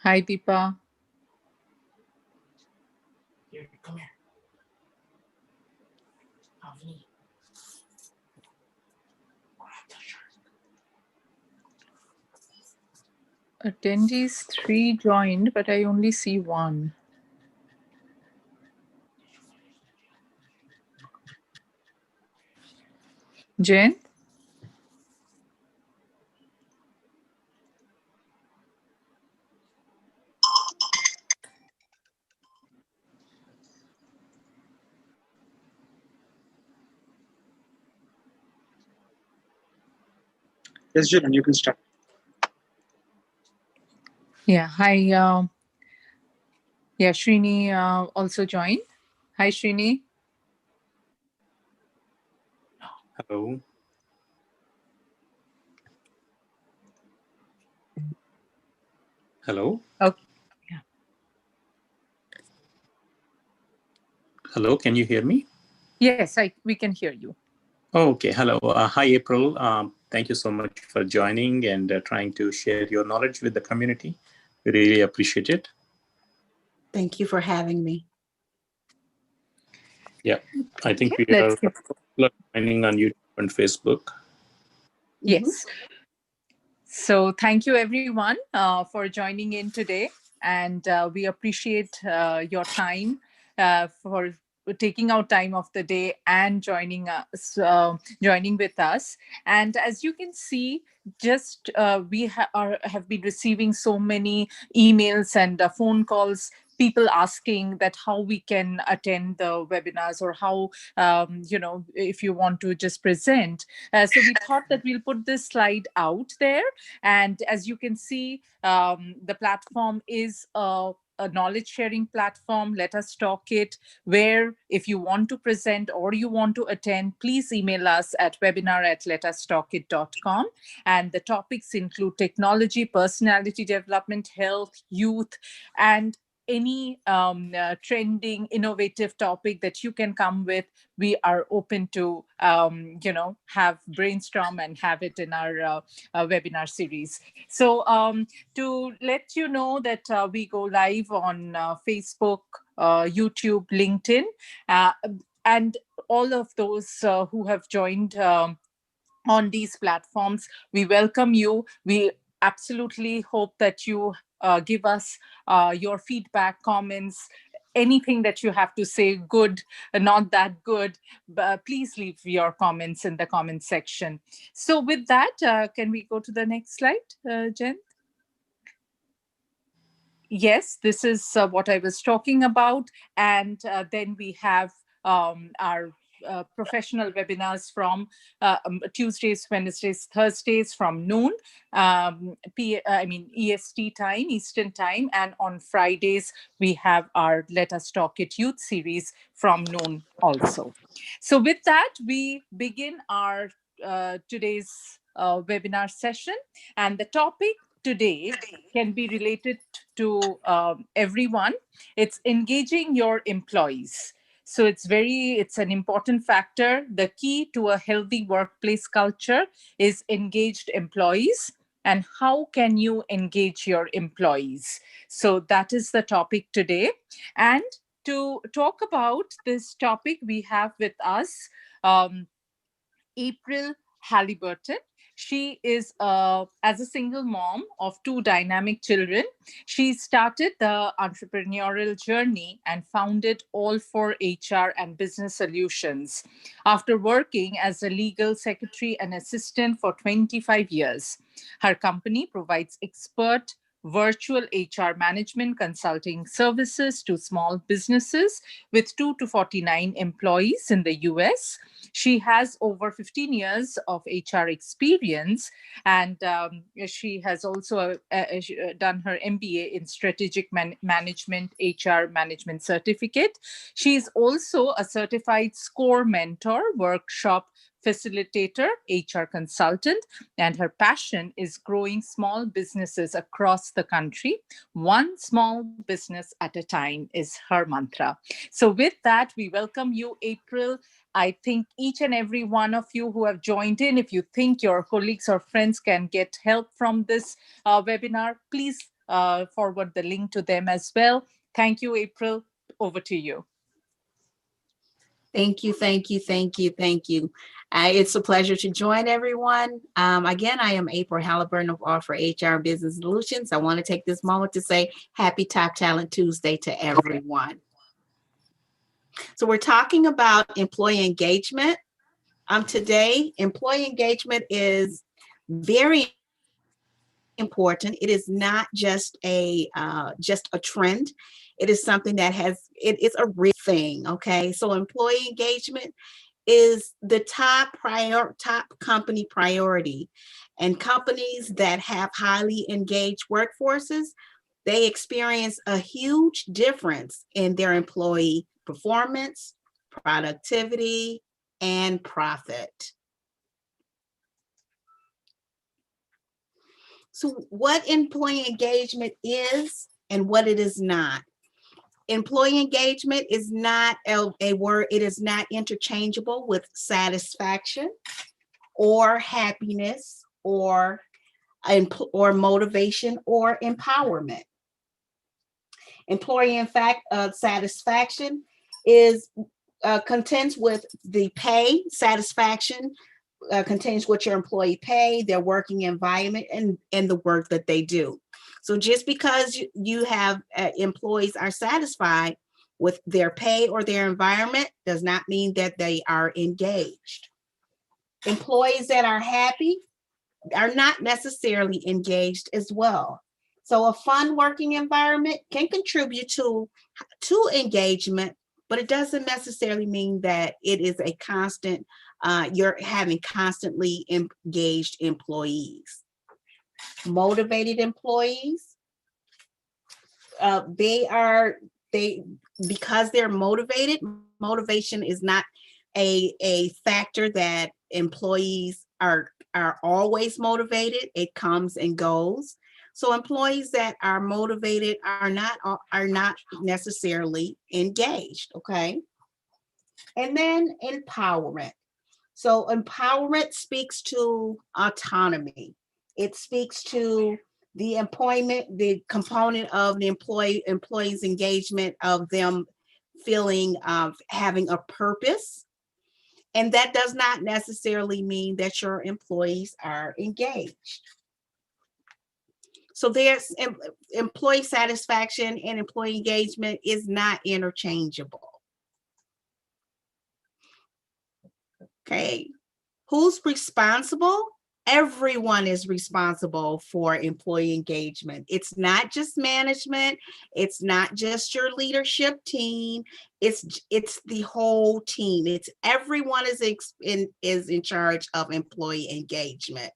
Hi, Deepa. Here, come here. Avni. Attendees 3 joined, but I only see 1. Jen? Yes, Jen, you can start. Yeah, hi. Yeah, Srini also joined. Hi, Srini. Hello. Hello. Okay. Yeah. Hello, can you hear me? Yes, we can hear you. Okay, hello. Hi, April. Thank you so much for joining and trying to share your knowledge with the community. We really appreciate it. Thank you for having me. Yeah, I think we are joining on YouTube and Facebook. Yes. So thank you, everyone, for joining in today. And we appreciate your time for taking out time of the day and joining with us. And as you can see, just we have been receiving so many emails and phone calls, people asking that how we can attend the webinars, or how if you want to just present. So we thought that we'll put this slide out there. And as you can see, the platform is a knowledge sharing platform, Let Us Talk It, where if you want to present or you want to attend, please email us at webinar@letustalkit.com. And the topics include technology, personality development, health, youth, and any trending, innovative topic that you can come with. We are open to, have brainstorm and have it in our webinar series. So to let you know that we go live on Facebook, YouTube, LinkedIn, and all of those who have joined on these platforms, we welcome you. We absolutely hope that you give us your feedback, comments, anything that you have to say, good, not that good, but please leave your comments in the comment section. So with that, can we go to the next slide, Jen? Yes, this is what I was talking about. And then we have our professional webinars from Tuesdays, Wednesdays, Thursdays from noon, EST time, Eastern time. And on Fridays, we have our Let Us Talk It Youth series from noon also. So with that, we begin our today's webinar session. And the topic today can be related to everyone. It's engaging your employees. So it's an important factor. The key to a healthy workplace culture is engaged employees. And how can you engage your employees? So that is the topic today. And to talk about this topic, we have with us April Halliburton. She is, as a single mom of 2 dynamic children, she started the entrepreneurial journey and founded All for HR and Business Solutions after working as a legal secretary and assistant for 25 years. Her company provides expert virtual HR management consulting services to small businesses with 2 to 49 employees in the US. She has over 15 years of HR experience, and she has also done her MBA in Strategic Management, HR Management Certificate. She is also a certified SCORE mentor, workshop facilitator, HR consultant, and her passion is growing small businesses across the country. One small business at a time is her mantra. So with that, we welcome you, April. I think each and every one of you who have joined in, if you think your colleagues or friends can get help from this webinar, please forward the link to them as well. Thank you, April. Over to you. Thank you, thank you, thank you, thank you. It's a pleasure to join everyone. Again, I am April Halliburton of Offer HR Business Solutions. I want to take this moment to say happy Top Talent Tuesday to everyone. So we're talking about employee engagement. Today, employee engagement is very important. It is not just a trend. It is something that it's a real thing. Okay, so employee engagement is the top company priority, and companies that have highly engaged workforces, they experience a huge difference in their employee performance, productivity, and profit. So what employee engagement is and what it is not. Employee engagement is not a word, it is not interchangeable with satisfaction or happiness or motivation or empowerment. Employee, in fact, satisfaction is contends with the pay. Satisfaction contains what your employee pay, their working environment, and the work that they do. So just because you have employees are satisfied with their pay or their environment does not mean that they are engaged. Employees that are happy are not necessarily engaged as well. So a fun working environment can contribute to engagement, but it doesn't necessarily mean that it is a constant, you're having constantly engaged employees. Motivated employees, because they're motivated, motivation is not a factor that employees are always motivated. It comes and goes. So employees that are motivated are not necessarily engaged, okay? And then empowerment. So empowerment speaks to autonomy. It speaks to the component of the employee's engagement, of them feeling having a purpose. And that does not necessarily mean that your employees are engaged. So there's employee satisfaction and employee engagement is not interchangeable. Okay, who's responsible? Everyone is responsible for employee engagement. It's not just management. It's not just your leadership team. It's the whole team. It's everyone is in charge of employee engagement.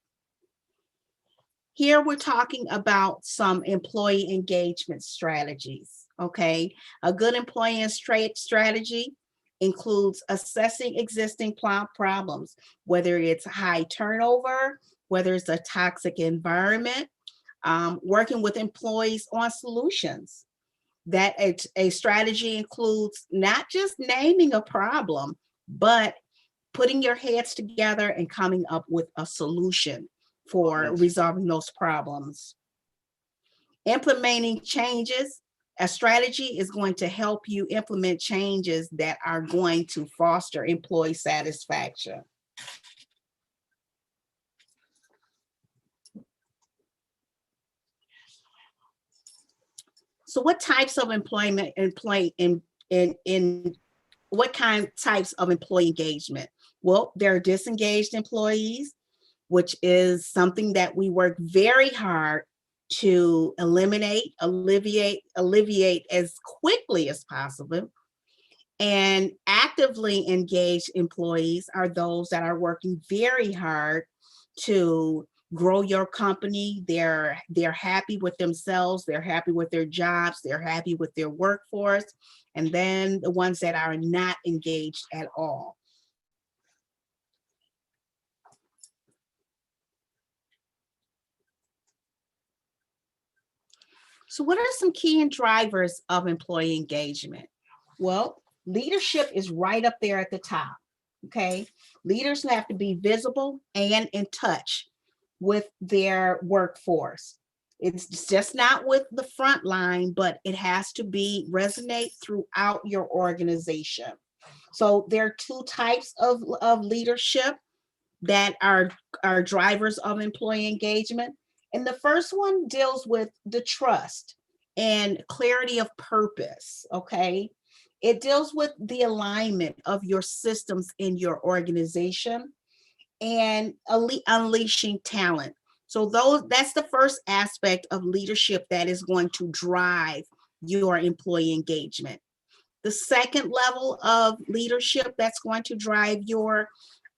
Here we're talking about some employee engagement strategies, okay? A good employee strategy includes assessing existing problems, whether it's high turnover, whether it's a toxic environment, working with employees on solutions. That a strategy includes not just naming a problem, but putting your heads together and coming up with a solution for resolving those problems. Implementing changes. A strategy is going to help you implement changes that are going to foster employee satisfaction. So what types of types of employee engagement? Well, there are disengaged employees, which is something that we work very hard to alleviate as quickly as possible. And actively engaged employees are those that are working very hard to grow your company. They're happy with themselves, they're happy with their jobs, they're happy with their workforce. And then the ones that are not engaged at all. So what are some key drivers of employee engagement? Well, leadership is right up there at the top, okay? Leaders have to be visible and in touch with their workforce. It's just not with the front line, but it has to be resonate throughout your organization. So there are two types of leadership that are drivers of employee engagement. And the first one deals with the trust and clarity of purpose, okay? It deals with the alignment of your systems in your organization and unleashing talent. So that's the first aspect of leadership that is going to drive your employee engagement. The second level of leadership that's going to drive your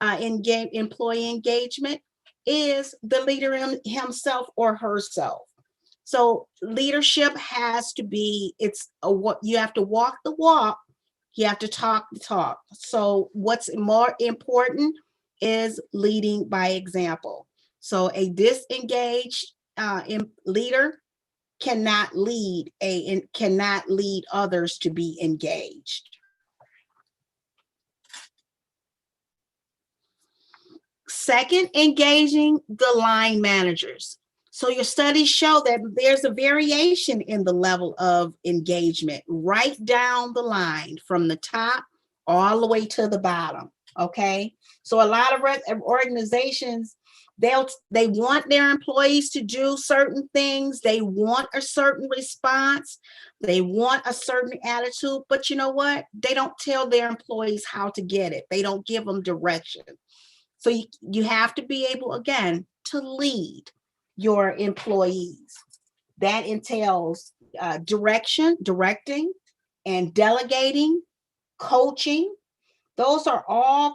employee engagement is the leader himself or herself. So leadership has to be, you have to walk the walk, you have to talk the talk. So what's more important is leading by example. So a disengaged leader cannot lead others to be engaged. Second, engaging the line managers. So your studies show that there's a variation in the level of engagement right down the line from the top all the way to the bottom, okay? So a lot of organizations, they want their employees to do certain things. They want a certain response. They want a certain attitude, but you know what? They don't tell their employees how to get it. They don't give them direction. So you have to be able, again, to lead your employees. That entails directing and delegating, coaching. Those are all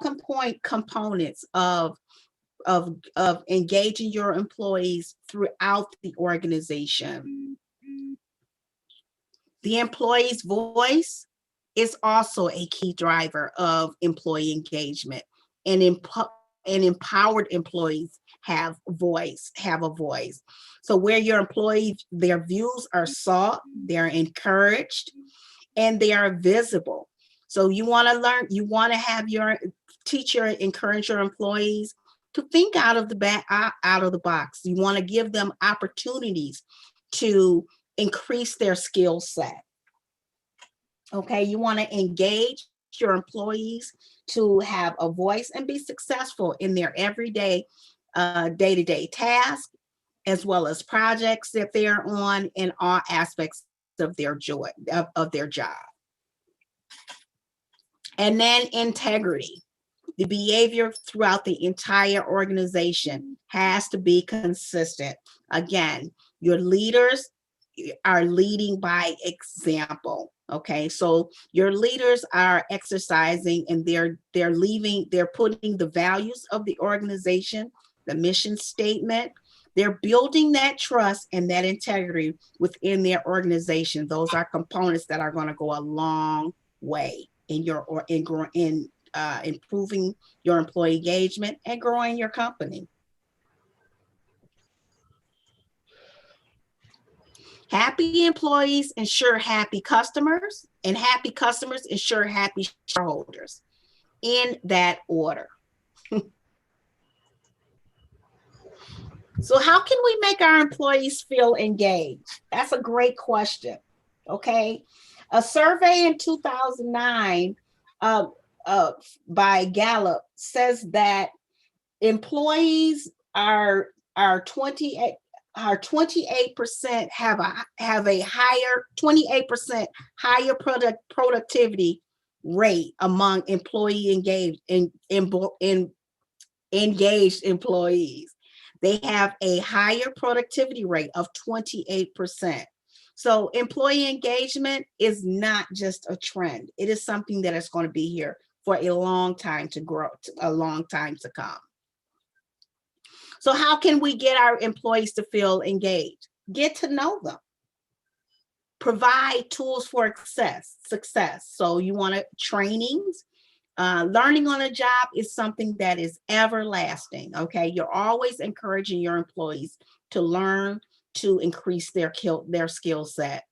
components of engaging your employees throughout the organization. The employee's voice is also a key driver of employee engagement, and empowered employees have a voice. So where your employees, their views are sought, they're encouraged, and they are visible. So you want to learn, you want to have your teacher encourage your employees to think out of the box. You want to give them opportunities to increase their skill set. Okay, you want to engage your employees to have a voice and be successful in their everyday, day-to-day tasks, as well as projects that they're on in all aspects of their their job. And then integrity. The behavior throughout the entire organization has to be consistent. Again, your leaders are leading by example. Okay, so your leaders are exercising and they're putting the values of the organization, the mission statement, they're building that trust and that integrity within their organization. Those are components that are going to go a long way in improving your employee engagement and growing your company. Happy employees ensure happy customers, and happy customers ensure happy shareholders, in that order. So how can we make our employees feel engaged? That's a great question, okay? A survey in 2009 by Gallup says that employees are 28% have a higher 28% higher productivity rate among engaged employees. They have a higher productivity rate of 28%. So employee engagement is not just a trend. It is something that is going to be here for a long time to grow, a long time to come. So how can we get our employees to feel engaged? Get to know them. Provide tools for success. So you want to trainings. Learning on a job is something that is everlasting, okay? You're always encouraging your employees to learn, to increase their skill set.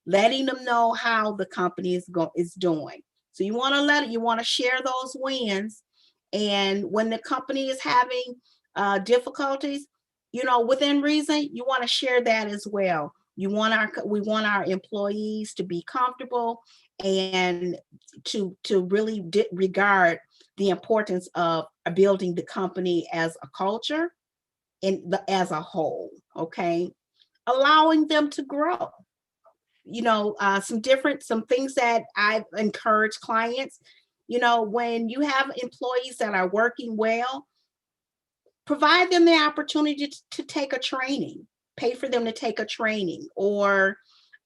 Letting them know how the company is doing. So you want to share those wins. And when the company is having difficulties, within reason, you want to share that as well. We want our employees to be comfortable and to really regard the importance of building the company as a culture and as a whole, okay? Allowing them to grow. Some things that I've encouraged clients, when you have employees that are working well, provide them the opportunity to take a training, pay for them to take a training, or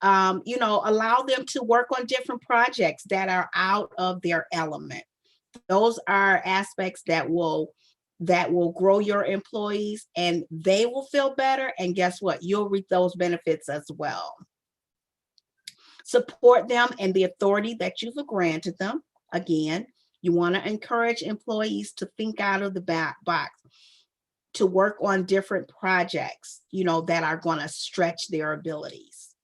allow them to work on different projects that are out of their element. Those are aspects that will grow your employees, and they will feel better. And guess what? You'll reap those benefits as well. Support them and the authority that you've granted them. Again, you want to encourage employees to think out of the box, to work on different projects, that are going to stretch their abilities.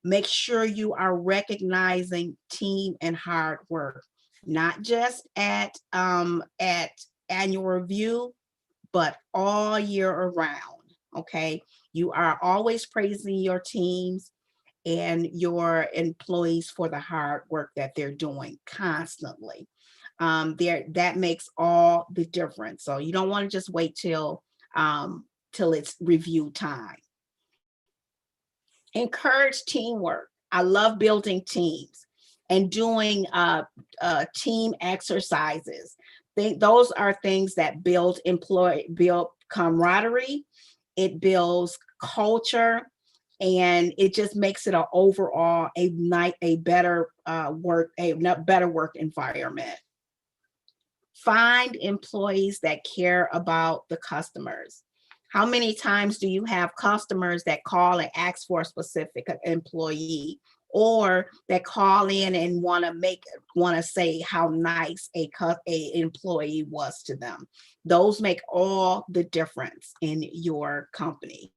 Make sure you are recognizing team and hard work, not just at annual review, but all year around, okay? You are always praising your teams and your employees for the hard work that they're doing constantly. That makes all the difference. So you don't want to just wait till it's review time. Encourage teamwork. I love building teams and doing team exercises. Those are things that build camaraderie. It builds culture. And it just makes it overall a better work environment. Find employees that care about the customers. How many times do you have customers that call and ask for a specific employee, or that call in and want to say how nice a employee was to them? Those make all the difference in your company.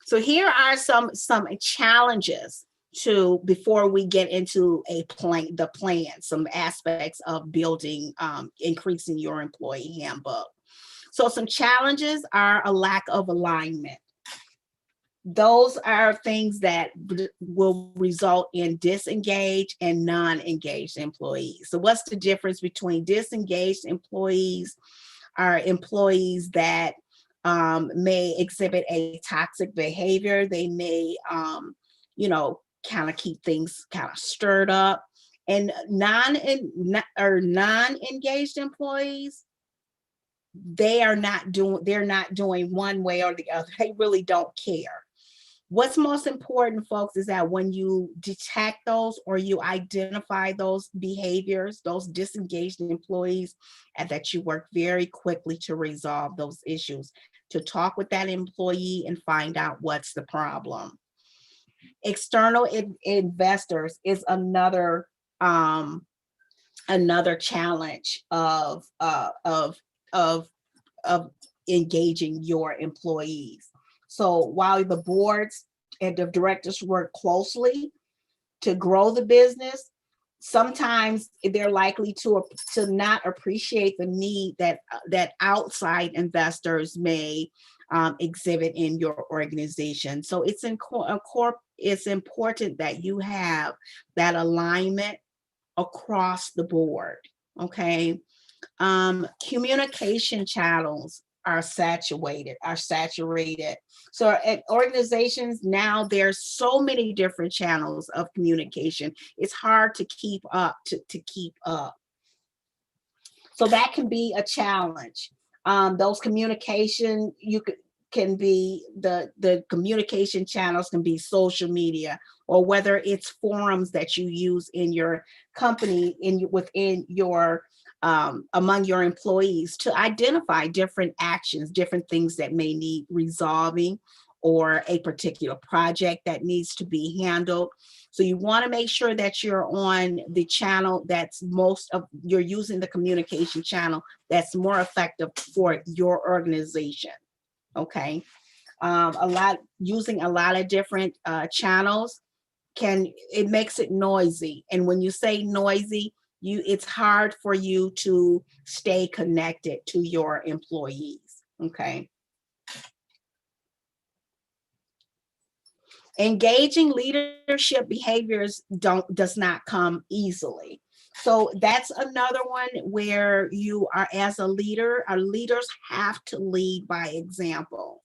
So here are some challenges before we get into the plan, some aspects of building, increasing your employee handbook. So some challenges are a lack of alignment. Those are things that will result in disengaged and non-engaged employees. So what's the difference between disengaged employees? Are employees that may exhibit a toxic behavior. They may, kind of keep things kind of stirred up. And non-engaged employees, they're not doing one way or the other. They really don't care. What's most important, folks, is that when you detect those or you identify those behaviors, those disengaged employees, and that you work very quickly to resolve those issues, to talk with that employee and find out what's the problem. External investors is another challenge of engaging your employees. So while the boards and the directors work closely to grow the business, sometimes they're likely to not appreciate the need that outside investors may exhibit in your organization. So it's important that you have that alignment across the board, okay? Communication channels are saturated. So at organizations now, there's so many different channels of communication. It's hard to keep up. So that can be a challenge. Those communication, can be the communication channels can be social media, or whether it's forums that you use in your company, within your among your employees, to identify different actions, different things that may need resolving, or a particular project that needs to be handled. So you want to make sure that you're on the channel that's you're using the communication channel that's more effective for your organization. Okay. Using a lot of different channels it makes it noisy. And when you say noisy, it's hard for you to stay connected to your employees. Okay. Engaging leadership behaviors does not come easily. So that's another one where you are, as a leader, our leaders have to lead by example.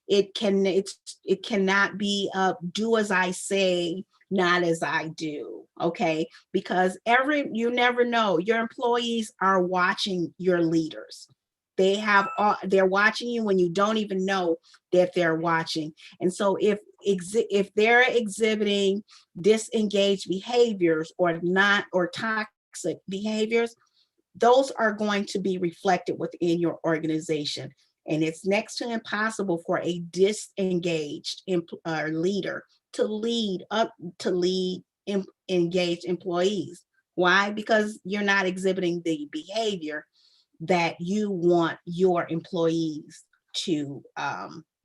It cannot be do as I say, not as I do. Okay, because you never know, your employees are watching your leaders. They're watching you when you don't even know that they're watching. And so if they're exhibiting disengaged behaviors or toxic behaviors, those are going to be reflected within your organization. And it's next to impossible for a disengaged leader to lead engaged employees. Why? Because you're not exhibiting the behavior that you want your employees to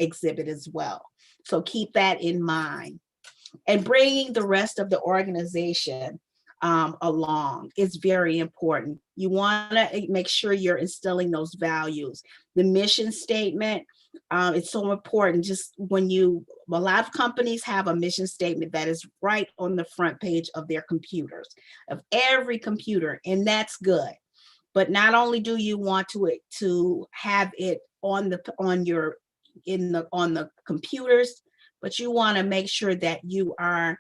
exhibit as well. So keep that in mind. And bringing the rest of the organization along is very important. You want to make sure you're instilling those values. The mission statement, it's so important. Just a lot of companies have a mission statement that is right on the front page of their computers, of every computer, and that's good. But not only do you want to have it on the computers, but you want to make sure that you are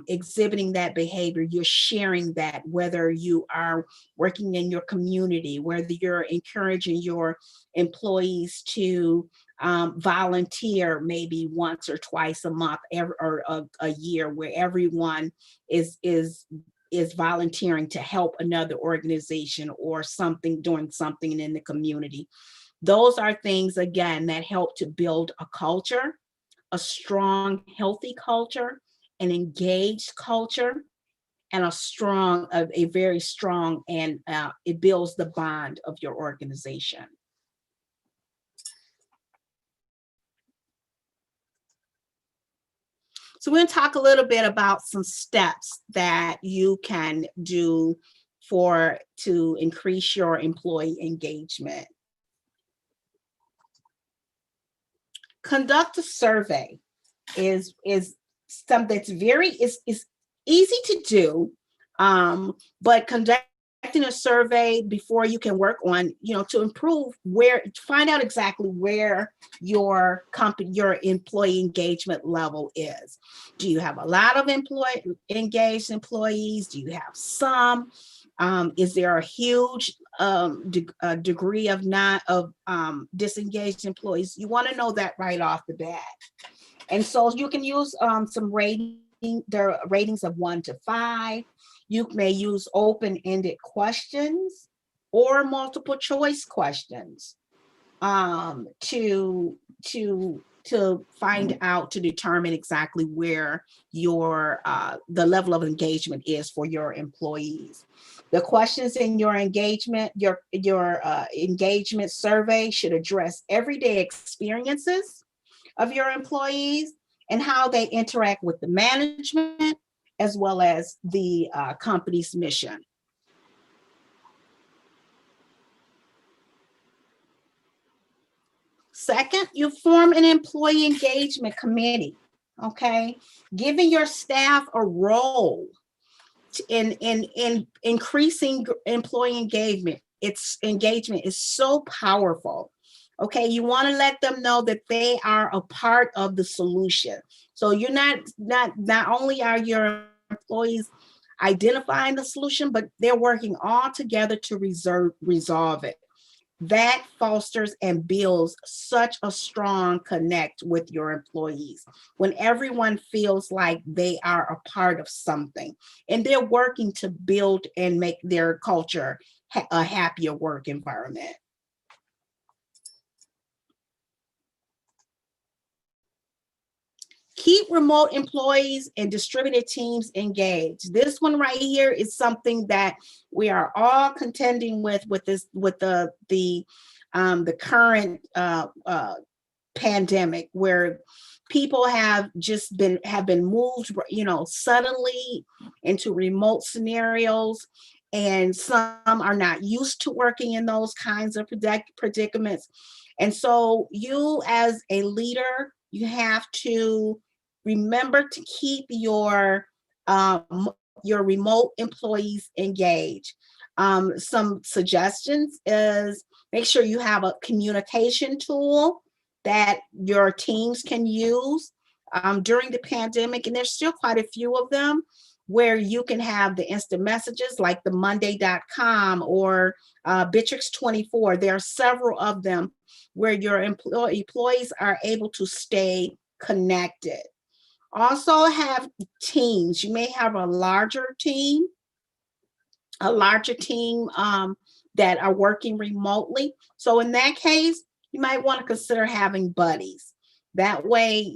exhibiting that behavior. You're sharing that, whether you are working in your community, whether you're encouraging your employees to volunteer maybe once or twice a month, or a year, where everyone is volunteering to help another organization or doing something in the community. Those are things, again, that help to build a culture, a strong, healthy culture, an engaged culture, and a very strong, and it builds the bond of your organization. So we're going to talk a little bit about some steps that you can do to increase your employee engagement. Conduct a survey is something that's is easy to do, but conducting a survey before you can work on, to improve find out exactly where your employee engagement level is. Do you have a lot of engaged employees? Do you have some? Is there a huge degree of disengaged employees? You want to know that right off the bat. And so you can use some ratings of 1 to 5. You may use open-ended questions or multiple choice questions to find out, to determine exactly where the level of engagement is for your employees. The questions in your engagement survey should address everyday experiences of your employees and how they interact with the management, as well as the company's mission. Second, you form an employee engagement committee. Okay, giving your staff a role in increasing employee engagement. Engagement is so powerful. Okay, you want to let them know that they are a part of the solution. So you're not only are your employees identifying the solution, but they're working all together to resolve it. That fosters and builds such a strong connect with your employees when everyone feels like they are a part of something and they're working to build and make their culture a happier work environment. Keep remote employees and distributed teams engaged. This one right here is something that we are all contending with the current pandemic, where people have been moved, suddenly into remote scenarios, and some are not used to working in those kinds of predicaments. And so you as a leader, you have to remember to keep your remote employees engaged. Some suggestions is make sure you have a communication tool that your teams can use during the pandemic. And there's still quite a few of them where you can have the instant messages like the Monday.com or Bitrix 24. There are several of them where your employees are able to stay connected. Also have teams. You may have a larger team that are working remotely. So in that case, you might want to consider having buddies. That way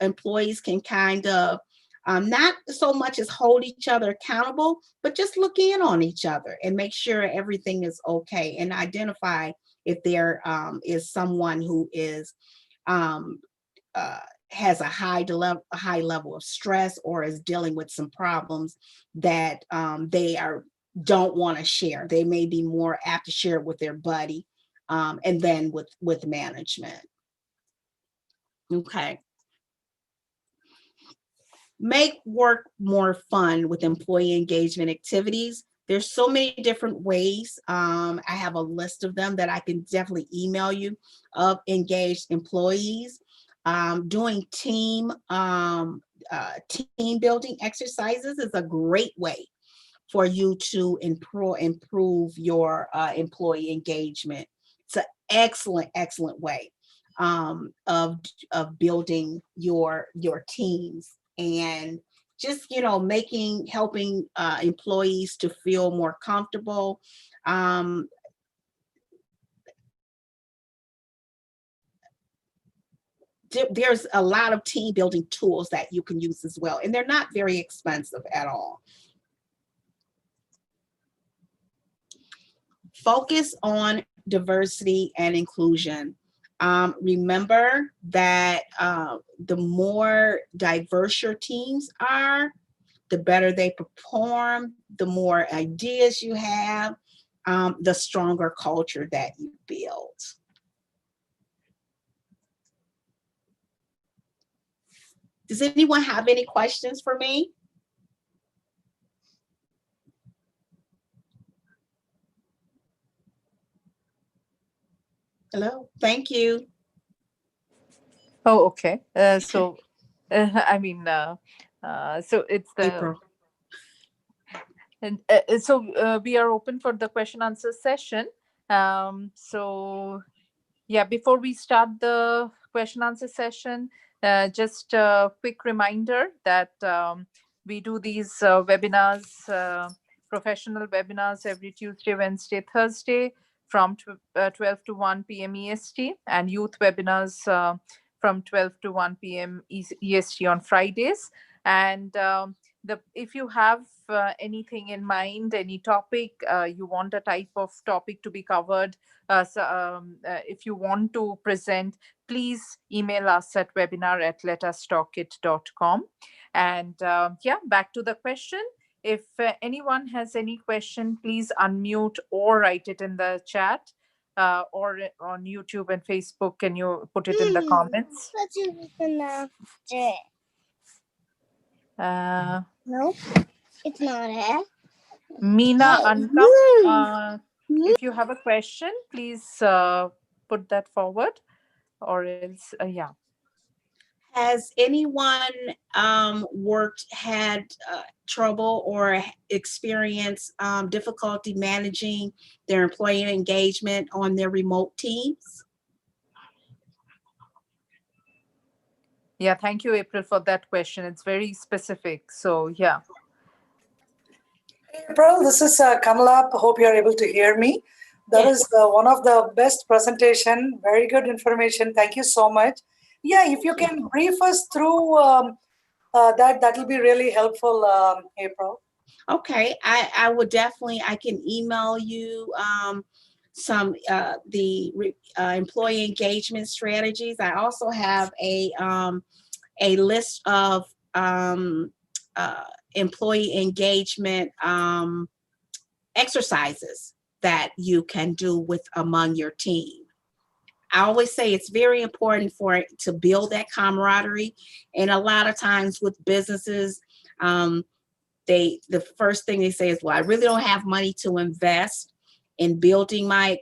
employees can kind of not so much as hold each other accountable, but just look in on each other and make sure everything is okay, and identify if there is someone who is has a high level of stress or is dealing with some problems that they don't want to share. They may be more apt to share it with their buddy and then with management. Okay. Make work more fun with employee engagement activities. There's so many different ways. I have a list of them that I can definitely email you of engaged employees. Doing team building exercises is a great way for you to improve your employee engagement. It's an excellent way of building your teams, and just helping employees to feel more comfortable. There's a lot of team building tools that you can use as well, and they're not very expensive at all. Focus on diversity and inclusion. Remember that the more diverse your teams are, the better they perform, the more ideas you have, the stronger culture that you build. Does anyone have any questions for me? Hello, thank you. Oh, okay. So it's the April. and so we are open for the question answer session. So yeah, before we start the question answer session, just a quick reminder that we do these webinars, professional webinars every Tuesday, Wednesday, Thursday from 12 to 1 p.m. EST, and youth webinars from 12 to 1 p.m. EST on Fridays. And if you have anything in mind, any topic, you want a type of topic to be covered, if you want to present, please email us at webinar@LetUsTalkIt.com. And yeah, back to the question. If anyone has any question, please unmute or write it in the chat, or on YouTube and Facebook. Can you put it in the comments? No, it's not it. Meena Ankam, if you have a question, please put that forward, or else, yeah. Has anyone had trouble or experienced difficulty managing their employee engagement on their remote teams? Yeah, thank you, April, for that question. It's very specific. So, yeah. April, this is Kamala. Hope you're able to hear me. That Yes. is one of the best presentation. Very good information. Thank you so much. Yeah, if you can brief us through that will be really helpful, April. Okay, I would definitely, I can email you some employee engagement strategies. I also have a list of employee engagement exercises that you can do with among your team. I always say it's very important to build that camaraderie, and a lot of times with businesses, the first thing they say is, well, I really don't have money to invest in building my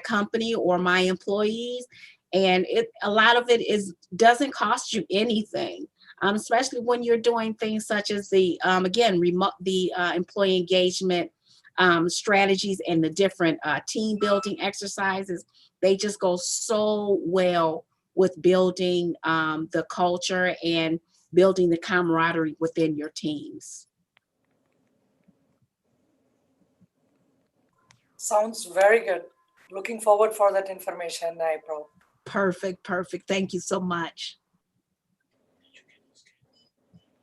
company or my employees. And a lot of it doesn't cost you anything, especially when you're doing things such as the employee engagement strategies and the different team building exercises. They just go so well with building the culture and building the camaraderie within your teams. Sounds very good. Looking forward for that information, April. Perfect. Thank you so much.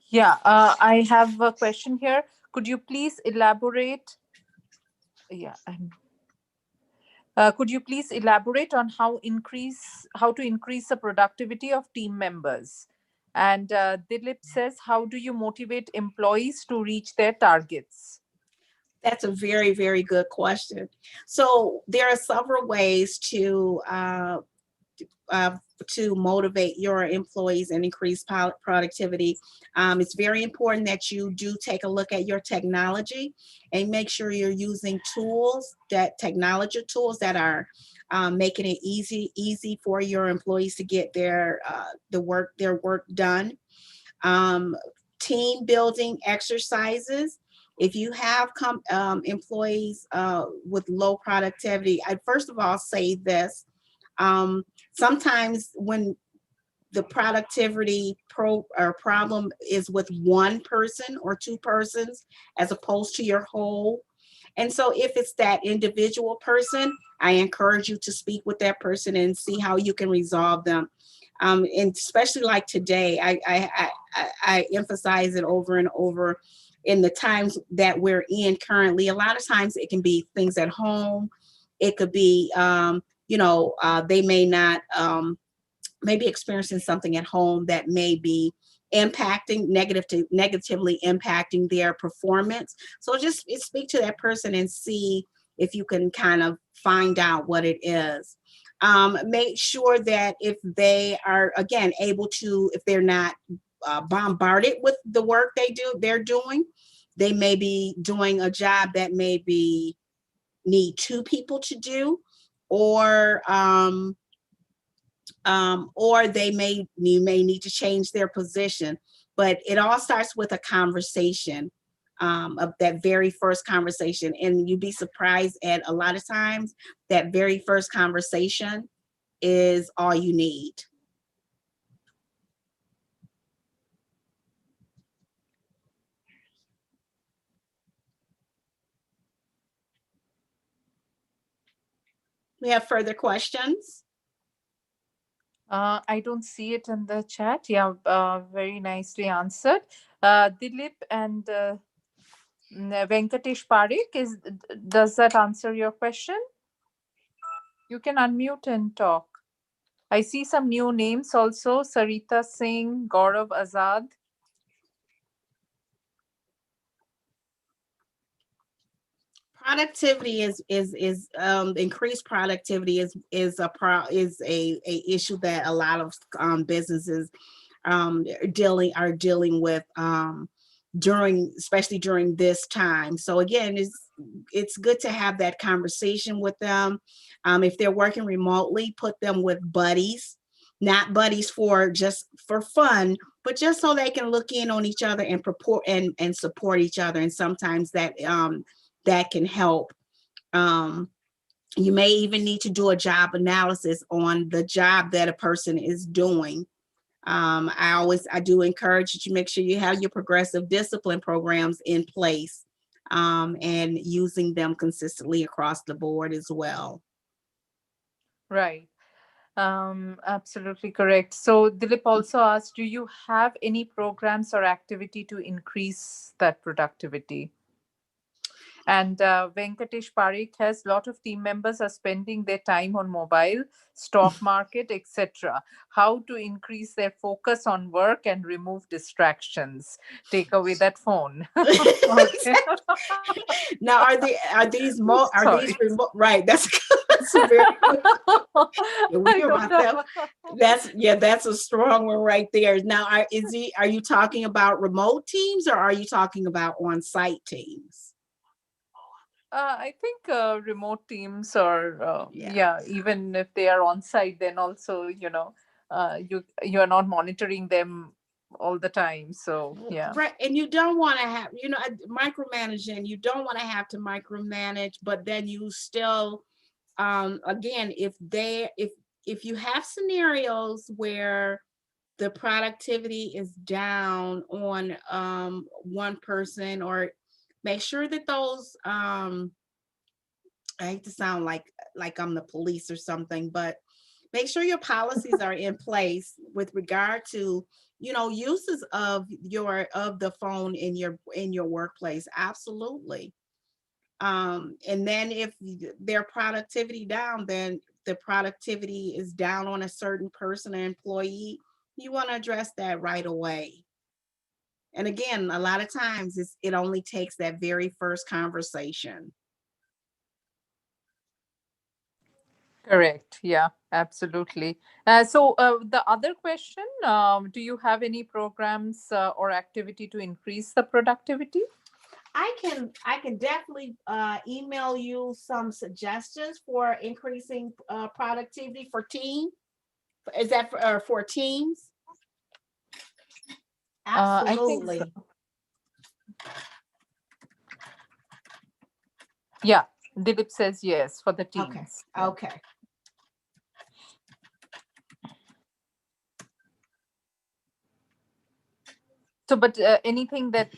Yeah, I have a question here. Could you please elaborate? Yeah, could you please elaborate on how to increase the productivity of team members? And Dilip says, how do you motivate employees to reach their targets? That's a very, very good question. So there are several ways to motivate your employees and increase productivity. It's very important that you do take a look at your technology and make sure you're using technology tools that are making it easy for your employees to get their work done. Team building exercises. If you have employees with low productivity, I'd first of all say this. Sometimes when the productivity problem is with one person or two persons as opposed to your whole. And so if it's that individual person, I encourage you to speak with that person and see how you can resolve them. And especially like today, I emphasize it over and over in the times that we're in currently. A lot of times it can be things at home. It could be, they may not, maybe experiencing something at home that may be negatively impacting their performance. So just speak to that person and see if you can kind of find out what it is. Make sure that if they are, again, able to, if they're not bombarded with the work they're doing, they may be doing a job that maybe need two people to do, or you may need to change their position. But it all starts with a conversation, of that very first conversation. And you'd be surprised at a lot of times that very first conversation is all you need. We have further questions? I don't see it in the chat. Yeah, very nicely answered. Dilip and Venkatesh Parekh, does that answer your question? You can unmute and talk. I see some new names also. Sarita Singh, Gaurav Azad. Productivity is increased productivity is a issue that a lot of businesses are dealing with especially during this time. So again, it's good to have that conversation with them. If they're working remotely, put them with buddies not buddies for just for fun, but just so they can look in on each other and purport and support each other. And sometimes that that can help. You may even need to do a job analysis on the job that a person is doing. I do encourage that you make sure you have your progressive discipline programs in place, and using them consistently across the board as well. Right. Absolutely correct. So Dilip also asked, do you have any programs or activity to increase that productivity? And Venkatesh Parikh has, lot of team members are spending their time on mobile, stock market, etc. How to increase their focus on work and remove distractions? Take away that phone. Okay. Now, are these Sorry. remote? Right. That's a very good. Yeah, we I hear don't about know. that. That's a strong one right there. Now, are you talking about remote teams or are you talking about on-site teams? I think remote teams or Yeah. yeah, even if they are on site, then also you are not monitoring them all the time. So yeah, Right. And you don't want to have, micromanaging, you don't want to have to micromanage, but then you still, again, if you have scenarios where the productivity is down on one person, or make sure that those I hate to sound like I'm the police or something, but make sure your policies are in place with regard to, uses of the phone in your workplace. Absolutely. And then if their productivity down, then the productivity is down on a certain person or employee, you want to address that right away. And again, a lot of times it only takes that very first conversation. correct. Yeah, absolutely. So the other question, do you have any programs or activity to increase the productivity? I can definitely email you some suggestions for increasing productivity for team. Is that for teams? I think Absolutely. so. Yeah, Dilip says yes for the Okay. teams. Yeah. Okay. So, but anything that,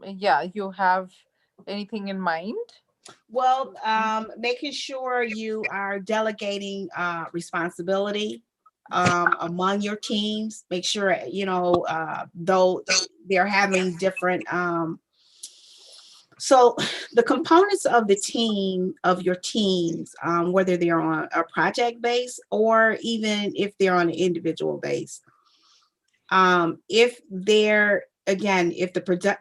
yeah, you have anything in mind? Well, making sure you are delegating responsibility among your teams. Make sure though they're having different. So the components of your teams, whether they're on a project base or even if they're on an individual base, if the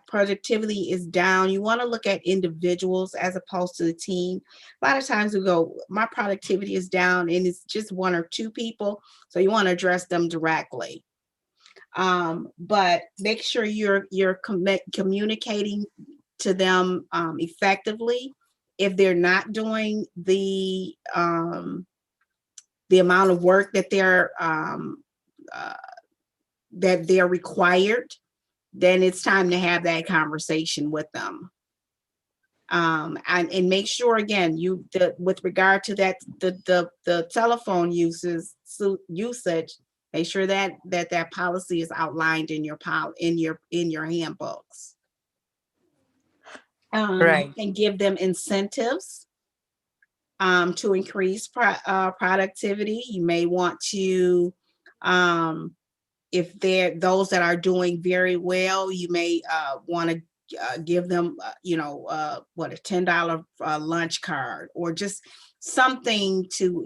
productivity is down, you want to look at individuals as opposed to the team. A lot of times we go, my productivity is down and it's just one or two people, so you want to address them directly. But make sure you're communicating to them effectively. If they're not doing the amount of work that they're required, then it's time to have that conversation with them. And make sure again, with regard to that, the telephone usage, make sure that policy is outlined in your handbooks. Right. And give them incentives to increase productivity. You may want to, if they're those that are doing very well, you may want to give them, a $10 lunch card, or just something to,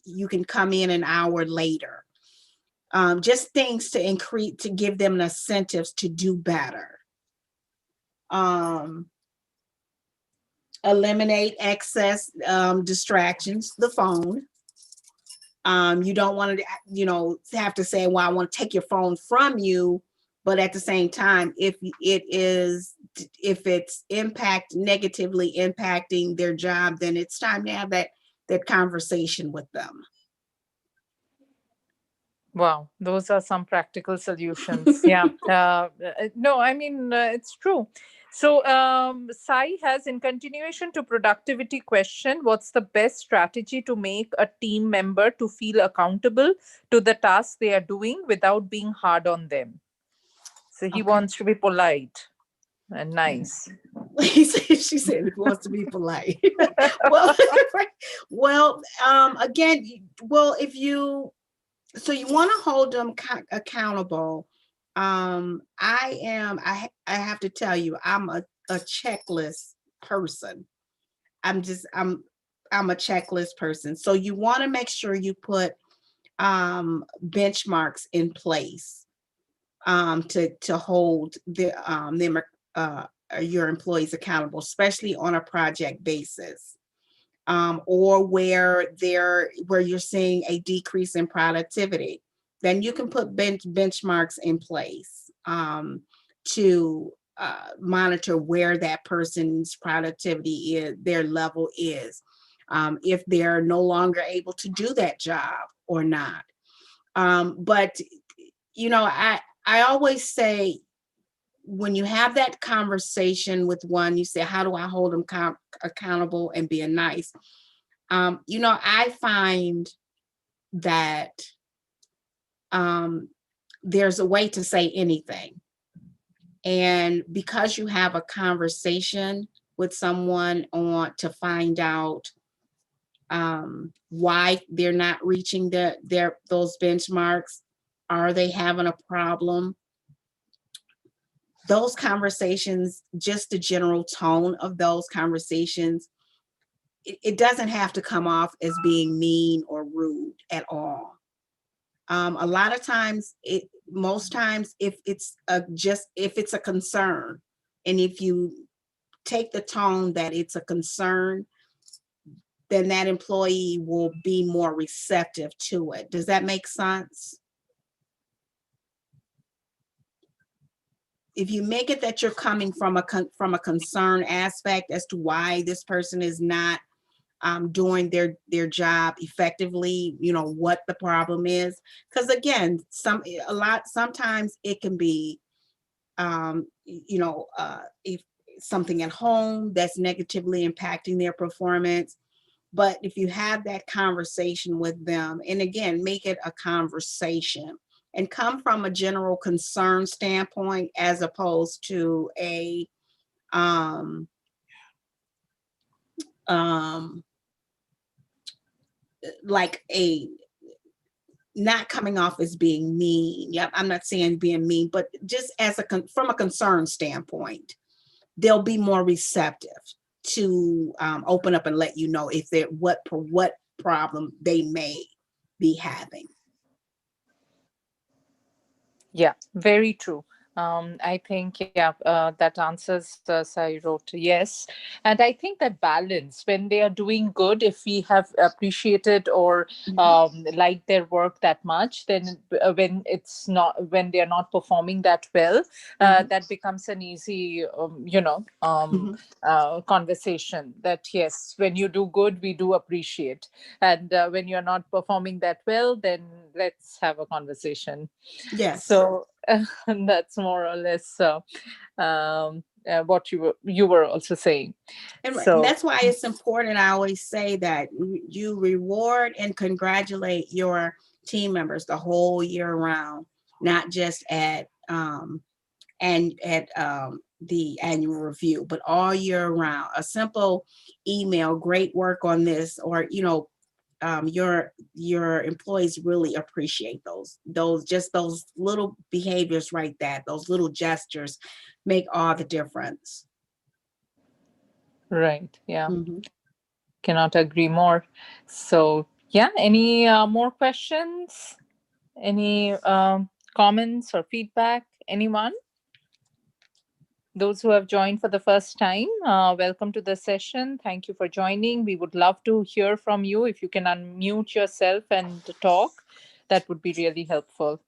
you can come in an hour later. Just things to give them incentives to do better. Eliminate excess distractions, the phone. You don't want to, have to say, well, I want to take your phone from you. But at the same time, if it's negatively impacting their job, then it's time to have that conversation with them. Wow, those are some practical solutions. Yeah. No, I mean, it's true. So, Sai has, in continuation to productivity question, what's the best strategy to make a team member to feel accountable to the task they are doing without being hard on them? So he Okay. wants to be polite and nice. She said he wants to be polite. well, again, well, if you so you want to hold them accountable. I have to tell you, I'm a checklist person. I'm a checklist person. So you want to make sure you put benchmarks in place to hold them your employees accountable, especially on a project basis, or where you're seeing a decrease in productivity. Then you can put benchmarks in place to monitor where that person's productivity is, their level is, if they're no longer able to do that job or not. But I always say, when you have that conversation with one, you say, how do I hold them accountable and being nice? I find that there's a way to say anything. And because you have a conversation with someone to find out why they're not reaching those benchmarks, are they having a problem? Those conversations, just the general tone of those conversations, it doesn't have to come off as being mean or rude at all. A lot of times, most times, if it's a concern, and if you take the tone that it's a concern, then that employee will be more receptive to it. Does that make sense? If you make it that you're coming from a concern aspect as to why this person is not doing their job effectively, what the problem is, because again, sometimes it can be if something at home that's negatively impacting their performance. But if you have that conversation with them, and again, make it a conversation and come from a general concern standpoint, as opposed to a like a not coming off as being mean. Yep, I'm not saying being mean, but just from a concern standpoint, they'll be more receptive to open up and let you know if they're what problem they may be having. Yeah, very true. I think, that answers Sai wrote yes. And I think that balance, when they are doing good, if we have appreciated or liked their work that much, then when they are not performing that well, that becomes an easy, conversation that, yes, when you do good, we do appreciate. And when you're not performing that well, then let's have a conversation. Yes. So that's more or less what you were also saying. And So that's why it's important. I always say that you reward and congratulate your team members the whole year round, not just at the annual review, but all year round. A simple email, great work on this, or your employees really appreciate those little behaviors, right? Those little gestures make all the difference. right, yeah, Mm-hmm. cannot agree more. So yeah, any more questions? Any comments or feedback? Anyone? Those who have joined for the first time, welcome to the session. Thank you for joining. We would love to hear from you. If you can unmute yourself and talk, that would be really helpful.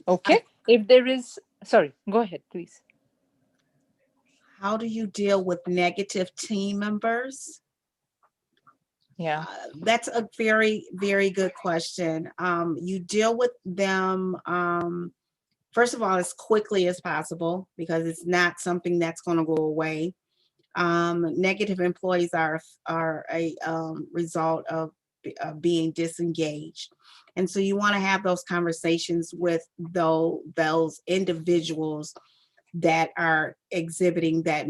Okay. If there is, sorry, go ahead, please. how do you deal with negative team members? Yeah. That's a very, very good question. You deal with them, first of all, as quickly as possible, because it's not something that's going to go away. Negative employees are a result of being disengaged. And so you want to have those conversations with those individuals that are exhibiting that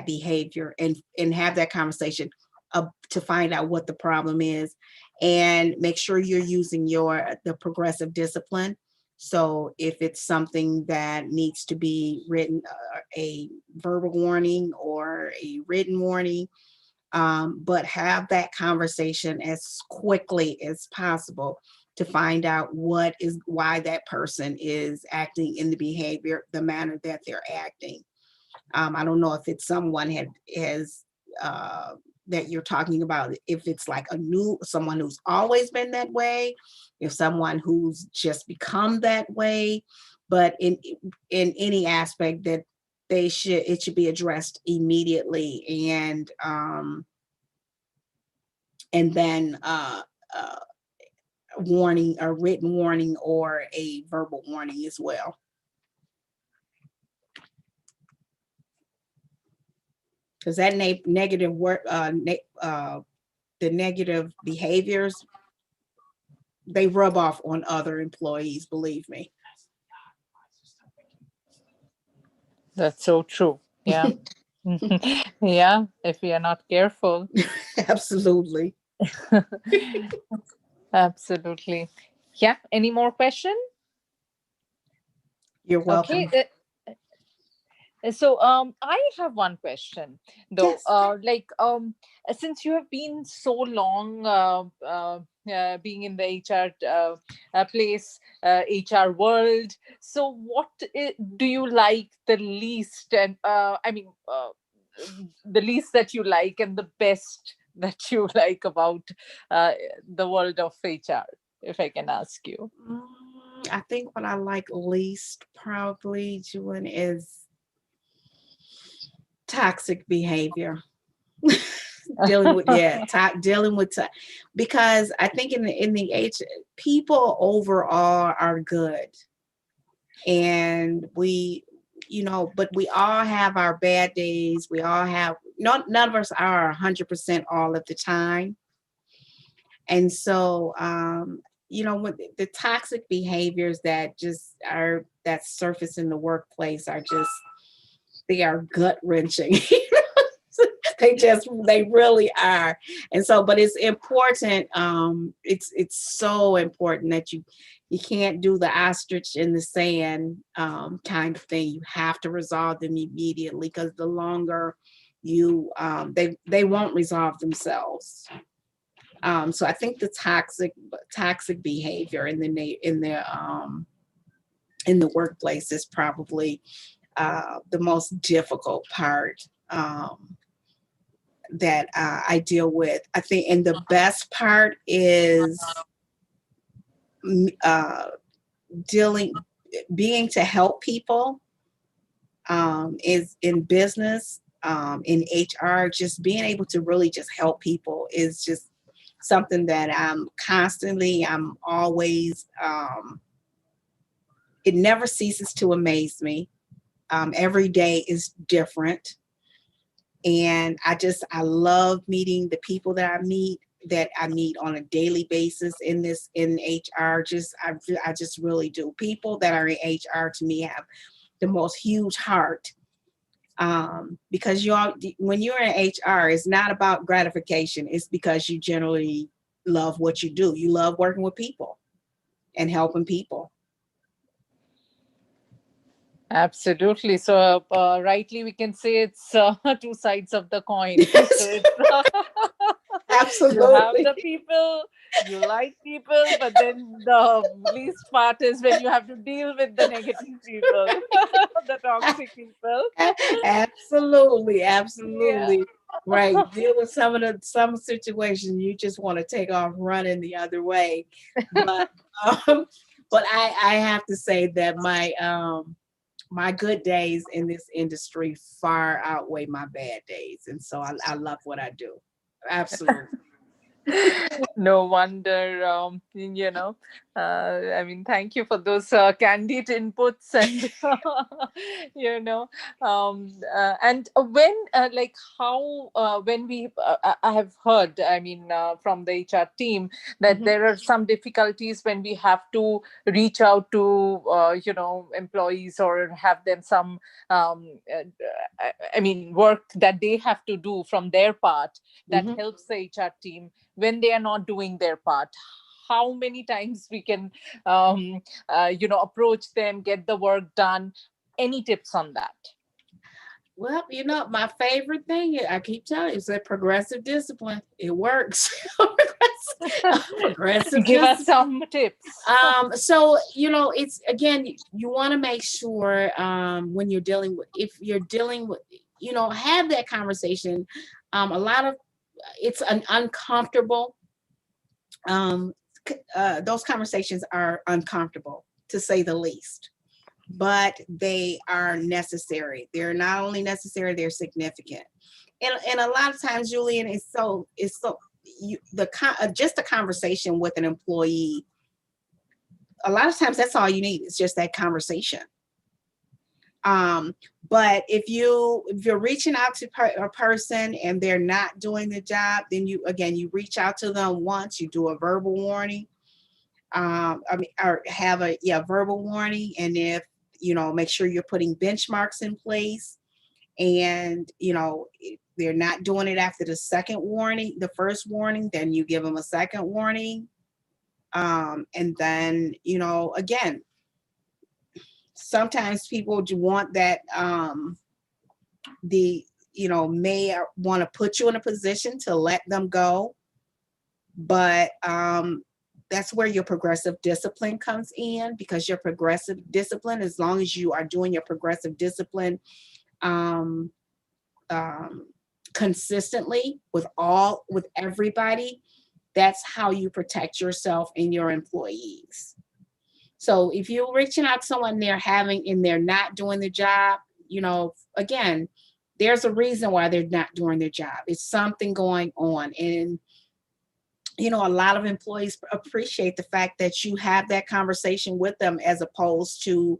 behavior, and have that conversation to find out what the problem is, and make sure you're using the progressive discipline. So if it's something that needs to be written, a verbal warning or a written warning, but have that conversation as quickly as possible to find out why that person is acting in the manner that they're acting. I don't know if it's someone has that you're talking about, if it's like someone who's always been that way, if someone who's just become that way, but in any aspect that it should be addressed immediately, and then warning, a written warning or a verbal warning as well. Because that negative work, the negative behaviors, they rub off on other employees, believe me. That's so true. Yeah. Yeah, if we are not careful. Absolutely. Absolutely. Yeah. Any more question? You're welcome. Okay. So I have one question though. Yes. Since you have been so long being in the HR place, HR world, so what do you like the least, and the least that you like and the best that you like about the world of HR, if I can ask you? I think what I like least, probably, Julian, is toxic behavior. Dealing with because I think in the people overall are good, and but we all have our bad days. We all have, none of us are 100% all of the time. And so with the toxic behaviors that surface in the workplace they are gut wrenching. They really are. And so, but it's important. It's so important that you can't do the ostrich in the sand kind of thing. You have to resolve them immediately, because the longer they won't resolve themselves. So I think the toxic behavior in the workplace is probably the most difficult part that I deal with. I think, and the best part is being to help people, is in business, in HR, just being able to really just help people is just something that I'm always, it never ceases to amaze me. Every day is different. And I love meeting the people that I meet on a daily basis in HR. I just really do. People that are in HR, to me, have the most huge heart. Because when you're in HR, it's not about gratification. It's because you generally love what you do. You love working with people and helping people. Absolutely. So rightly, we can say it's two sides of the coin. So it's, Absolutely. you have the people, you like people, but then the least part is when you have to deal with the negative people, the toxic people. Absolutely. Yeah. Right. Deal with some situations you just want to take off running the other way. But I have to say that my good days in this industry far outweigh my bad days. And so I love what I do. Absolutely. No wonder, I mean, thank you for those candid inputs and, and when, like how, when I have heard, I mean, from the HR team that Mhm. there are some difficulties when we have to reach out to, employees or have them some, I mean, work that they have to do from their part that Mhm. helps the HR team when they are not doing their part. How many times we can approach them, get the work done? Any tips on that? Well, my favorite thing, I keep telling you, is that progressive discipline. It works. Progressive Give us discipline. some tips. So it's, again, you want to make sure when you're dealing with, if you're dealing with, have that conversation. A lot of it's an uncomfortable. Those conversations are uncomfortable, to say the least, but they are necessary. They're not only necessary, they're significant. And a lot of times, Julian, just a conversation with an employee, a lot of times that's all you need. It's just that conversation. But if you're reaching out to a person and they're not doing the job, then you reach out to them once, you do a verbal warning, or have a verbal warning. And if, make sure you're putting benchmarks in place, and, if they're not doing it after the first warning, then you give them a second warning. And then, again, sometimes people want that, may want to put you in a position to let them go. But that's where your progressive discipline comes in, because your progressive discipline, as long as you are doing your progressive discipline consistently with everybody, that's how you protect yourself and your employees. So if you're reaching out to someone they're not doing the job, again, there's a reason why they're not doing their job. It's something going on. And, a lot of employees appreciate the fact that you have that conversation with them, as opposed to,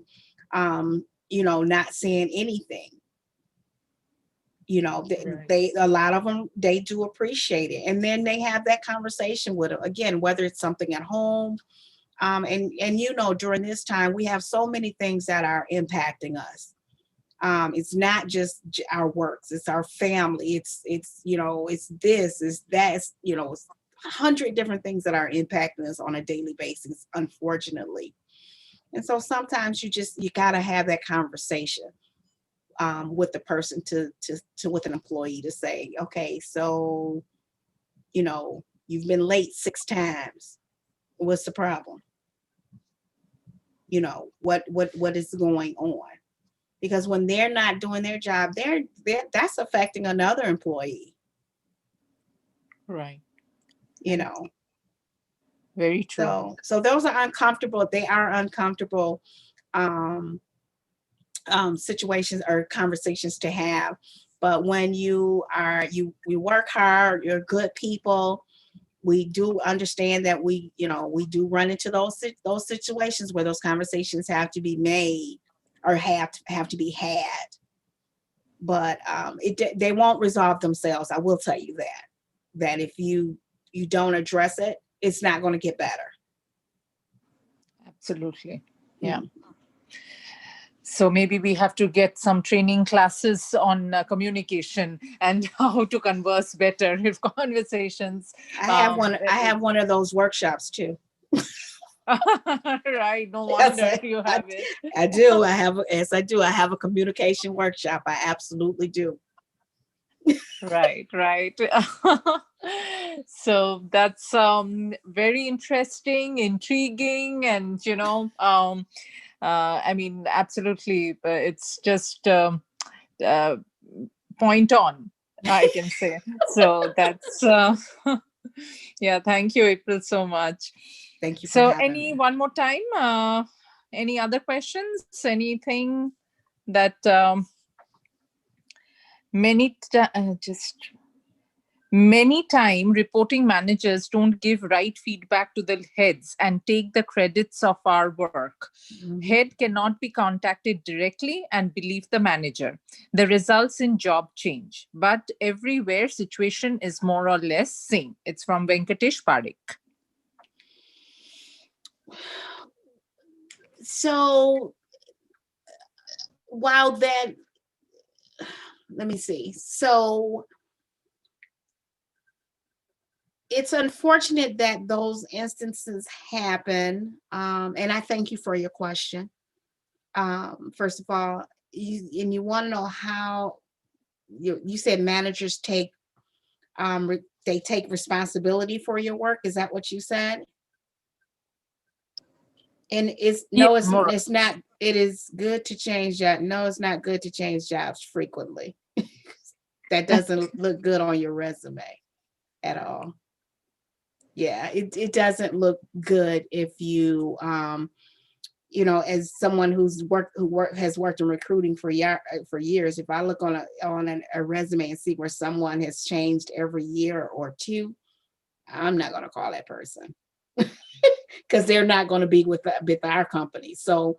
not saying anything. Right. A lot of them, they do appreciate it. And then they have that conversation with them, again, whether it's something at home. And during this time, we have so many things that are impacting us. It's not just our works, it's our family, it's this, it's that, it's 100 different things that are impacting us on a daily basis, unfortunately. And so sometimes you got to have that conversation with the person, with an employee, to say, okay, so you've been late 6 times. What's the problem? What is going on? Because when they're not doing their job, that's affecting another employee. Right. Very true. So those are uncomfortable. They are uncomfortable situations or conversations to have. But when you work hard, you're good people. We do understand that we do run into those situations where those conversations have to be made, or have to be had. But they won't resolve themselves. I will tell you that if you don't address it, it's not going to get better. Absolutely. Yeah. So maybe we have to get some training classes on communication and how to converse better if conversations. I have one of those workshops too. Right. No wonder you have it. I do. I have a communication workshop. I absolutely do. Right. So that's very interesting, intriguing, and I mean, absolutely, it's just point on, I can say. So that's yeah. Thank you, April, so much. Thank you. So, one more time? Any other questions? Anything? that many time reporting managers don't give right feedback to the heads and take the credits of our work. Head cannot be contacted directly and believe the manager. The results in job change. But everywhere situation is more or less same. It's from Venkatesh Parekh. So while that, let me see. So it's unfortunate that those instances happen. And I thank you for your question. First of all, you want to know how you said managers take they take responsibility for your work. Is that what you said? And it's no, it's not. It is good to change that. No, it's not good to change jobs frequently. That doesn't look good on your resume at all. Yeah, it doesn't look good if you as someone has worked in recruiting for years. If I look on a resume and see where someone has changed every year or two, I'm not going to call that person because they're not going to be with our company. So,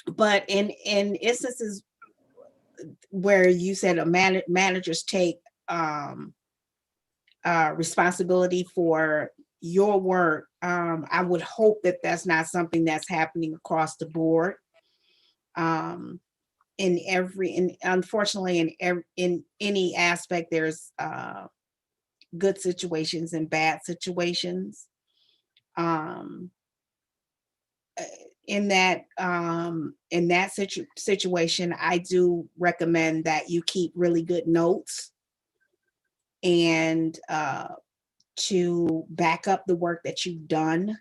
but in instances where you said managers take responsibility for your work, I would hope that that's not something that's happening across the board. Unfortunately, in any aspect, there's good situations and bad situations. In that situation, I do recommend that you keep really good notes and to back up the work that you've done.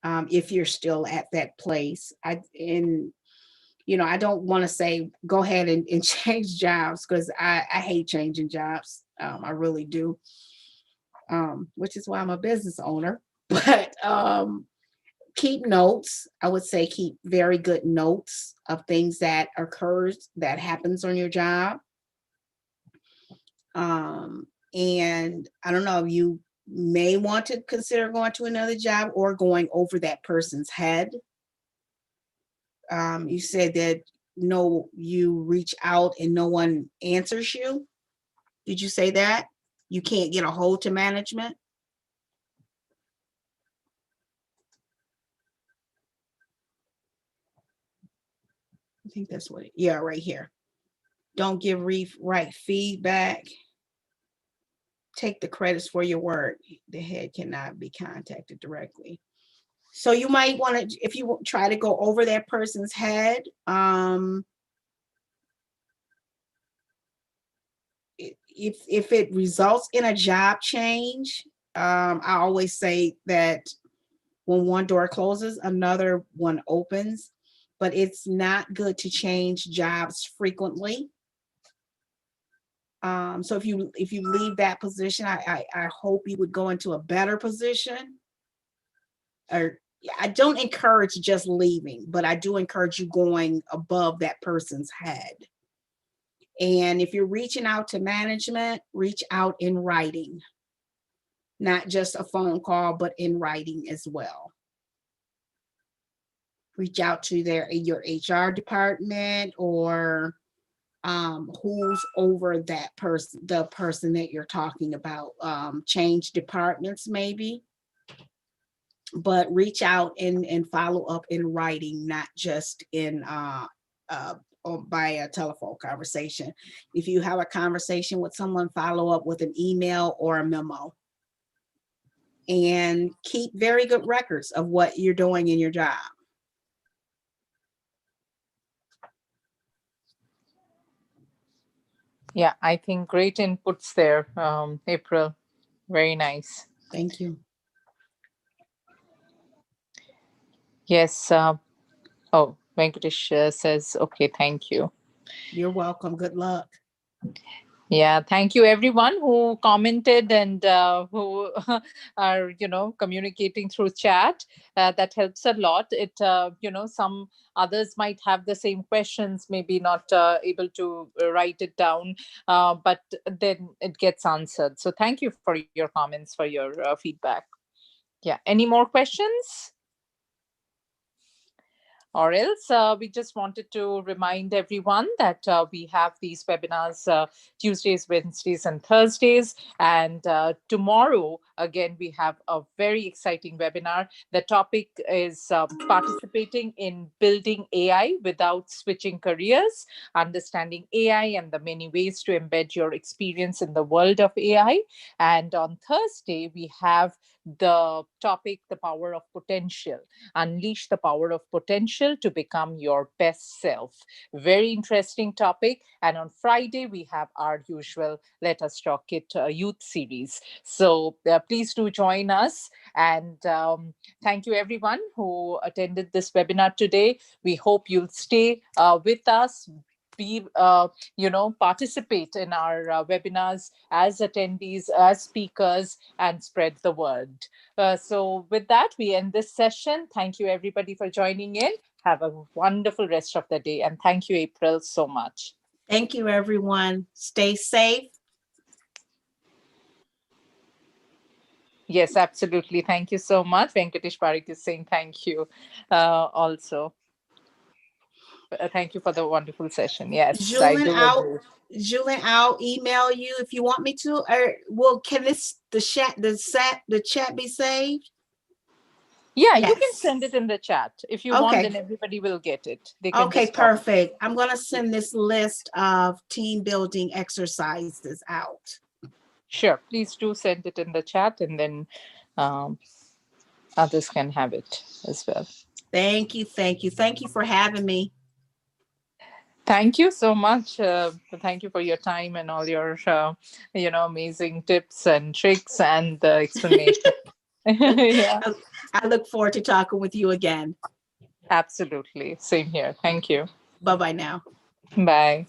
If you're still at that place, I don't want to say go ahead and change jobs, because I hate changing jobs. I really do, which is why I'm a business owner. But keep notes. I would say keep very good notes of things that occurs, that happens on your job. And I don't know, you may want to consider going to another job or going over that person's head. You said that you reach out and no one answers you. Did you say that? You can't get a hold to management? I think that's what right here. Don't give right feedback. Take the credits for your work. The head cannot be contacted directly. So you might want to, if you try to go over that person's head, if it results in a job change, I always say that when one door closes, another one opens, but it's not good to change jobs frequently. So if you leave that position, I hope you would go into a better position. Or I don't encourage just leaving, but I do encourage you going above that person's head. And if you're reaching out to management, reach out in writing, not just a phone call, but in writing as well. Reach out to your HR department, or who's over that person, the person that you're talking about. Change departments maybe, but reach out and follow up in writing, not just in or by a telephone conversation. If you have a conversation with someone, follow up with an email or a memo. And keep very good records of what you're doing in your job. Yeah, I think great inputs there, April. Very nice. Thank you. Yes. Venkatesh says, okay, thank you. You're welcome. Good luck. Yeah, thank you everyone who commented and who are, communicating through chat. That helps a lot. Some others might have the same questions, maybe not able to write it down, but then it gets answered. So thank you for your comments, for your feedback. Yeah, any more questions? Or else we just wanted to remind everyone that we have these webinars Tuesdays, Wednesdays, and Thursdays. And tomorrow, again, we have a very exciting webinar. The topic is participating in building AI without switching careers, understanding AI and the many ways to embed your experience in the world of AI. And on Thursday, we have the topic, the power of potential. Unleash the power of potential to become your best self. Very interesting topic. And on Friday, we have our usual Let Us Talk It youth series. So please do join us. And thank you everyone who attended this webinar today. We hope you'll stay with us, participate in our webinars as attendees, as speakers, and spread the word. So with that, we end this session. Thank you everybody for joining in. Have a wonderful rest of the day. And thank you, April, so much. Thank you, everyone. Stay safe. Yes, absolutely. Thank you so much. Venkatesh Parikh is saying thank you also. Thank you for the wonderful session. Yes, I do agree. Julian, I'll email you if you want me to. Or can the chat be saved? Yeah, Yes. you can send it in the chat. If you want, then everybody will get it. They can Okay, just copy. perfect. I'm going to send this list of team building exercises out. Sure, please do send it in the chat, and then others can have it as well. Thank you. Thank you. Thank you for having me. Thank you so much. Thank you for your time and all your, amazing tips and tricks and the explanation. Yeah, I look forward to talking with you again. absolutely. Same here. Thank you. Bye-bye now. Bye.